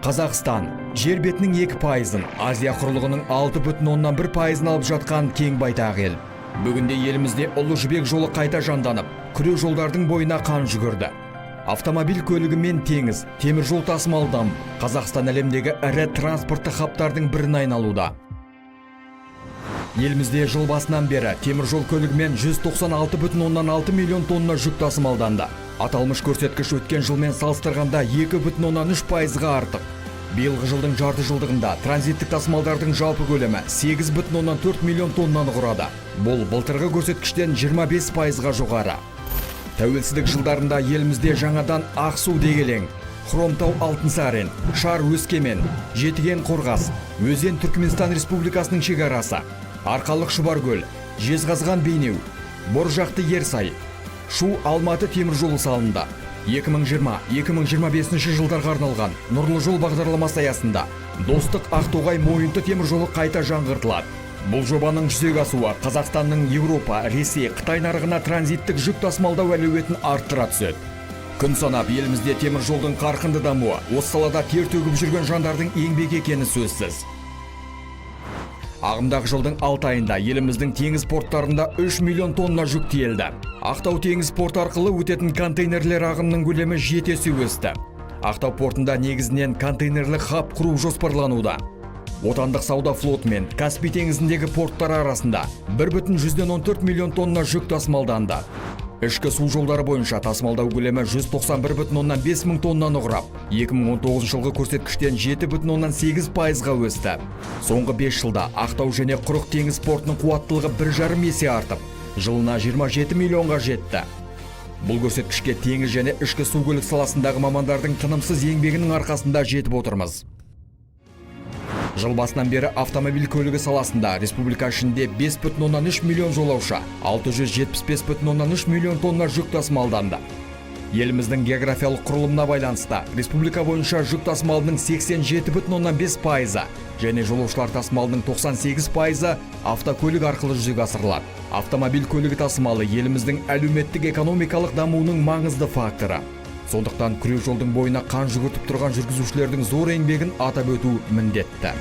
Қазақстан жер бетінің 2%-ын, Азия құрлығының 6,1%-ын алып жатқан кең байтақ ел. Бүгінде елімізде Ұлы Жібек жолы қайта жанданып, күре жолдардың бойына қан жүгірді. Автомобиль көлігі мен теңіз, темір жол тасымалдан Қазақстан әлемдегі ірі транспорттық хабтардың біріне айналуда. Елімізде жыл басынан бері темір жол көлігімен 196,6 миллион тонна жүк тасымалданды. Аталмыш көрсеткіш өткен жылмен салыстырғанда 2,3%-ға артық. Биылғы жылдың жарты жылдығында транзиттік тасымалдардың жалпы көлемі 8,4 миллион тоннаны құрады. Бұл былтырғы көрсеткіштен 25%-ға жоғары. Тәуелсіздік жылдарында елімізде жаңадан Ақсу Дегелең, Хромтау Алтынсарин, Шар Өскемен, Жетіген Қорғас, Өзен Түркменстан Республикасының шекарасы, Арқалық Шұбаркөл, Жезқазған Бейнеу, Боржақты Ерсай, Шу Алматы темір жолы салынды. 2020-2025 жылдарға арналған Нұрлы жол бағдарламасы аясында Достық Ақтоғай Мойынты темір жолы қайта жаңғыртылады. Бұл жобаның жүзеге асуы Қазақстанның Еуропа, Ресей, Қытай нарығына транзиттік жүк тасымалдау әлеуетін арттыра түседі. Күн санап елімізде темір жолдың қарқынды дамуы осы салада тер төгіп жүрген жандардың еңбек екені сөзсіз. Ағымдағы жылдың 6 айында еліміздің теңіз порттарында 3 миллион тонна жүк тиелді. Ақтау теңіз порты арқылы өтетін контейнерлер ағынының көлемі 7 есе өсті. Ақтау портында негізінен контейнерлік хаб құру жоспарлануда. Отандық сауда флоты мен Каспий теңізіндегі порттар арасында 1,14 миллион тонна жүк тасымалданды. Ішкі су жолдары бойынша тасымалдау көлемі 191,5 мың тоннаны құрап, 2019 жылғы көрсеткіштен 7,8%-ға өсті. Соңғы 5 жылда Ақтау және Құрық теңіз портының қуаттылығы 1,5 есе артып, жылына 27 миллионға жетті. Бұл көрсеткішке теңіз және ішкі су көлік саласындағы мамандардың тынымсыз еңбегінің арқасында жетіп отырмыз. Жыл басынан бері автомобиль көлігі саласында республика ішінде 5,3 миллион жолаушы, 675,3 миллион тонна жүк тасымалданды. Еліміздің географиялық құрылымына байланысты республика бойынша жүк тасымалының 87,5%, және жолаушылар тасымалының 98%-ы автокөлік арқылы жүзеге асырылады. Автомобиль көлігі тасымалы еліміздің әлеуметтік экономикалық дамуының маңызды факторы. Сондықтан күре жолдың бойына қан жүгіртіп тұрған жүргізушілердің зор еңбегін атап өту міндетті.